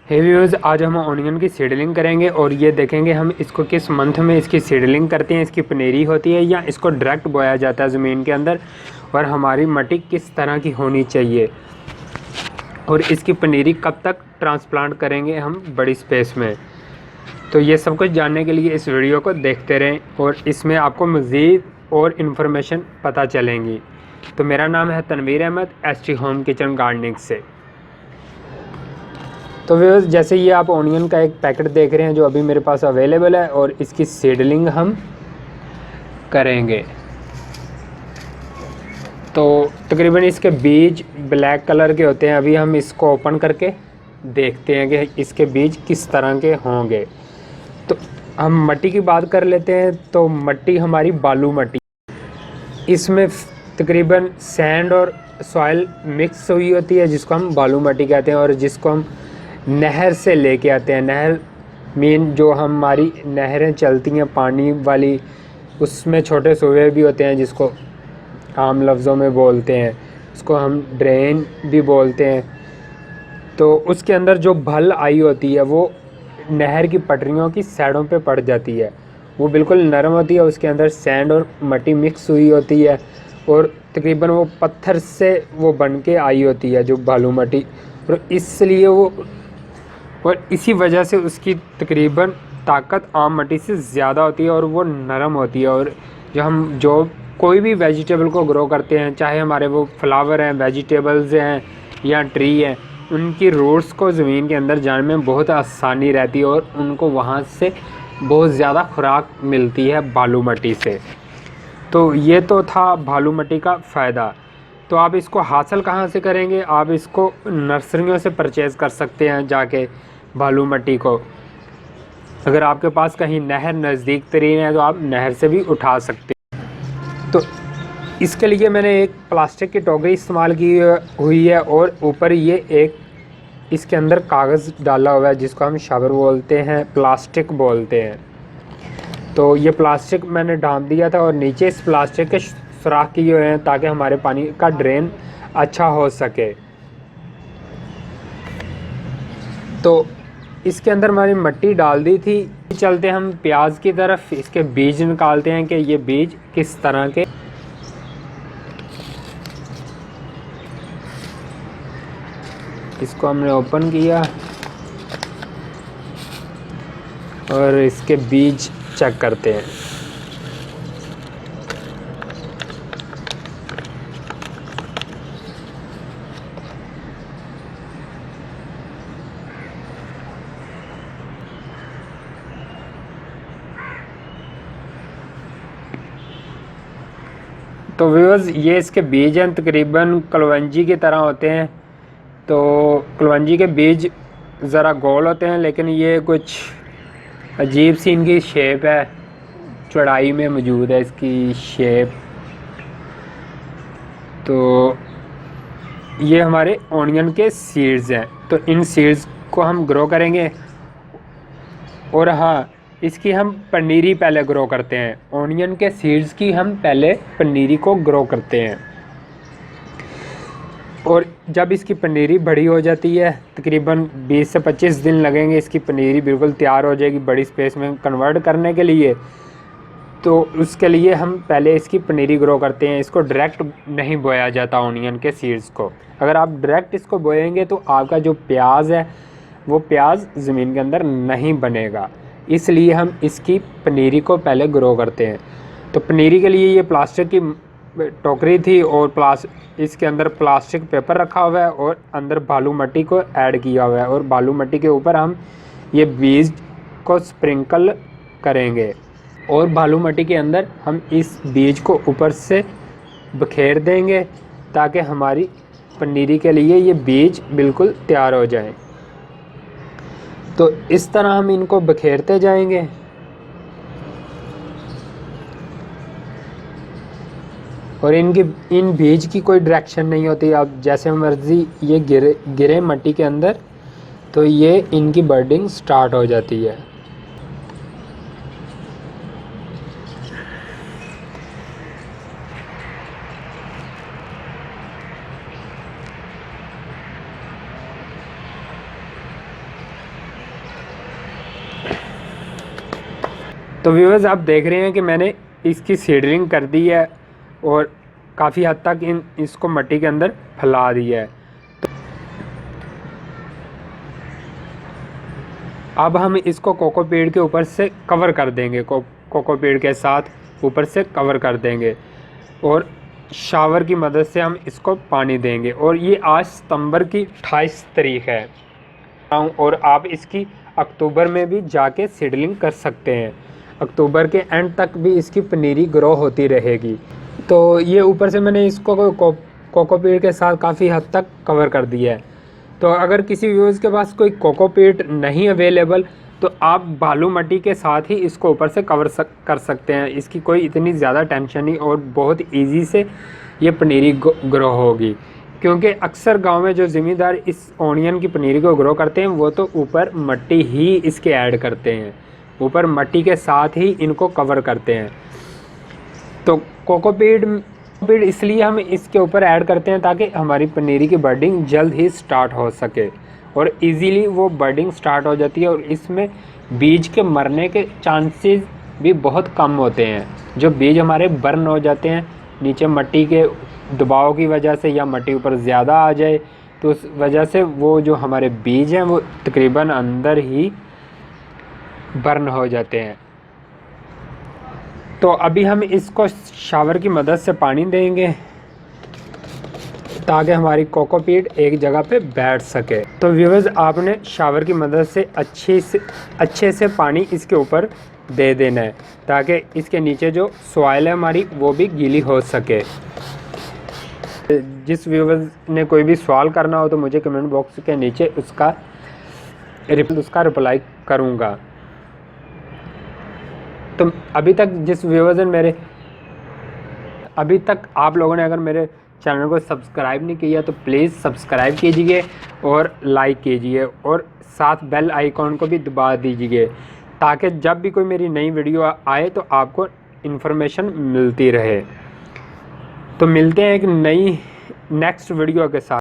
हे viewers, आज हम onion की सीडलिंग करेंगे और ये देखेंगे हम इसको किस मंथ में इसकी सीडलिंग करते हैं, इसकी पनीरी होती है या इसको डायरेक्ट बोया जाता है ज़मीन के अंदर, और हमारी मिट्टी किस तरह की होनी चाहिए और इसकी पनीरी कब तक ट्रांसप्लांट करेंगे हम बड़ी स्पेस में। तो ये सब कुछ जानने के लिए इस वीडियो को देखते रहें और इसमें आपको मज़ीद और इन्फॉर्मेशन पता चलेंगी। तो मेरा नाम है Tanveer Ahmed, ST home kitchen gardening से। तो व्यूअर्स, जैसे ये आप ऑनियन का एक पैकेट देख रहे हैं जो अभी मेरे पास अवेलेबल है, और इसकी सीडलिंग हम करेंगे। तो तकरीबन इसके बीज ब्लैक कलर के होते हैं। अभी हम इसको ओपन करके देखते हैं कि इसके बीज किस तरह के होंगे। तो हम मिट्टी की बात कर लेते हैं। तो मिट्टी हमारी बालू मिट्टी, इसमें तकरीबन सैंड और सॉइल मिक्स हुई होती है, जिसको हम बालू मिट्टी कहते हैं, और जिसको हम नहर से लेके आते हैं। नहर मीन जो हमारी नहरें चलती हैं पानी वाली, उसमें छोटे सूए भी होते हैं जिसको आम लफ्ज़ों में बोलते हैं, उसको हम ड्रेन भी बोलते हैं। तो उसके अंदर जो भल आई होती है वो नहर की पटरियों की साइडों पे पड़ जाती है। वो बिल्कुल नरम होती है, उसके अंदर सैंड और मिट्टी मिक्स हुई होती है, और तकरीबन वो पत्थर से वो बन के आई होती है जो बालू मिट्टी, और इसलिए वो, और इसी वजह से उसकी तकरीबन ताकत आम मिट्टी से ज़्यादा होती है और वो नरम होती है। और जो कोई भी वेजिटेबल को ग्रो करते हैं, चाहे हमारे वो फ्लावर हैं, वेजिटेबल्स हैं या ट्री हैं, उनकी रूट्स को ज़मीन के अंदर जाने में बहुत आसानी रहती है और उनको वहाँ से बहुत ज़्यादा खुराक मिलती है बालू मिट्टी से। तो ये तो था बालू मिट्टी का फ़ायदा। तो आप इसको हासिल कहाँ से करेंगे? आप इसको नर्सरियों से परचेज़ कर सकते हैं जाके बालू मिट्टी को। अगर आपके पास कहीं नहर नज़दीक तरीन है तो आप नहर से भी उठा सकते हैं। तो इसके लिए मैंने एक प्लास्टिक की टोकरी इस्तेमाल की हुई है, और ऊपर ये एक इसके अंदर कागज़ डाला हुआ है जिसको हम शावर बोलते हैं, प्लास्टिक बोलते हैं। तो ये प्लास्टिक मैंने ढाँप दिया था और नीचे इस प्लास्टिक के सुराख किए हुए हैं ताकि हमारे पानी का ड्रेन अच्छा हो सके। तो इसके अंदर मैंने मिट्टी डाल दी थी। चलते हम प्याज की तरफ, इसके बीज निकालते हैं कि ये बीज किस तरह के। इसको हमने ओपन किया और इसके बीज चेक करते हैं। तो व्यूअर्स, ये इसके बीज हैं, तकरीबन कलवंजी की तरह होते हैं। तो कलवंजी के बीज ज़रा गोल होते हैं, लेकिन ये कुछ अजीब सी इनकी शेप है, चौड़ाई में मौजूद है इसकी शेप। तो ये हमारे ऑनियन के सीड्स हैं। तो इन सीड्स को हम ग्रो करेंगे, और हाँ, इसकी हम पनीरी पहले ग्रो करते हैं। ऑनियन के सीड्स की हम पहले पनीरी को ग्रो करते हैं, और जब इसकी पनीरी बड़ी हो जाती है, तकरीबन 20 से 25 दिन लगेंगे इसकी पनीरी बिल्कुल तैयार हो जाएगी बड़ी स्पेस में कन्वर्ट करने के लिए। तो उसके लिए हम पहले इसकी पनीरी ग्रो करते हैं। इसको डायरेक्ट नहीं बोया जाता ऑनियन के सीड्स को। अगर आप डायरेक्ट इसको बोएंगे तो आपका जो प्याज है वो प्याज ज़मीन के अंदर नहीं बनेगा, इसलिए हम इसकी पनीरी को पहले ग्रो करते हैं। तो पनीरी के लिए ये प्लास्टिक की टोकरी थी, और इसके अंदर प्लास्टिक पेपर रखा हुआ है, और अंदर बालू मिट्टी को ऐड किया हुआ है, और बालू मिट्टी के ऊपर हम ये बीज को स्प्रिंकल करेंगे, और बालू मिट्टी के अंदर हम इस बीज को ऊपर से बखेर देंगे ताकि हमारी पनीरी के लिए ये बीज बिल्कुल तैयार हो जाएं। तो इस तरह हम इनको बखेरते जाएंगे। और इन बीज की कोई डायरेक्शन नहीं होती, आप जैसे मर्ज़ी ये गिरे मिट्टी के अंदर तो ये इनकी बर्डिंग स्टार्ट हो जाती है। तो व्यूअर्स आप देख रहे हैं कि मैंने इसकी सीडलिंग कर दी है और काफ़ी हद तक इसको मिट्टी के अंदर फैला दिया है। अब हम इसको कोकोपीट के ऊपर से कवर कर देंगे, कोकोपीट के साथ ऊपर से कवर कर देंगे और शावर की मदद से हम इसको पानी देंगे। और ये आज सितंबर की 28 तारीख है और आप इसकी अक्टूबर में भी जाके सीडलिंग कर सकते हैं। अक्टूबर के एंड तक भी इसकी पनीरी ग्रो होती रहेगी। तो ये ऊपर से मैंने इसको कोकोपीट के साथ काफ़ी हद तक कवर कर दिया है। तो अगर किसी व्यूअर्स के पास कोई कोकोपीट नहीं अवेलेबल तो आप बालू मिट्टी के साथ ही इसको ऊपर से कवर कर सकते हैं। इसकी कोई इतनी ज़्यादा टेंशन नहीं और बहुत इजी से ये पनीरी ग्रो होगी, क्योंकि अक्सर गांव में जो ज़मींदार इस ओनियन की पनीरी को ग्रो करते हैं वो तो ऊपर मिट्टी ही इसके ऐड करते हैं, ऊपर मिट्टी के साथ ही इनको कवर करते हैं। तो कोकोपीट इसलिए हम इसके ऊपर ऐड करते हैं ताकि हमारी पनीरी की बर्डिंग जल्द ही स्टार्ट हो सके और इजीली वो बर्डिंग स्टार्ट हो जाती है और इसमें बीज के मरने के चांसेस भी बहुत कम होते हैं। जो बीज हमारे बर्न हो जाते हैं नीचे मिट्टी के दबाव की वजह से या मिट्टी ऊपर ज़्यादा आ जाए तो उस वजह से वो जो हमारे बीज हैं वो तकरीबन अंदर ही बर्न हो जाते हैं। तो अभी हम इसको शावर की मदद से पानी देंगे ताकि हमारी कोकोपीट एक जगह पे बैठ सके। तो व्यूअर्स आपने शावर की मदद से अच्छे से पानी इसके ऊपर दे देना है ताकि इसके नीचे जो सॉइल है हमारी वो भी गीली हो सके। जिस व्यूअर्स ने कोई भी सवाल करना हो तो मुझे कमेंट बॉक्स के नीचे उसका रिप्लाई करूँगा। तो अभी तक आप लोगों ने अगर मेरे चैनल को सब्सक्राइब नहीं किया तो प्लीज़ सब्सक्राइब कीजिए और लाइक कीजिए और साथ बेल आइकॉन को भी दबा दीजिए ताकि जब भी कोई मेरी नई वीडियो आए तो आपको इन्फॉर्मेशन मिलती रहे। तो मिलते हैं एक नेक्स्ट वीडियो के साथ।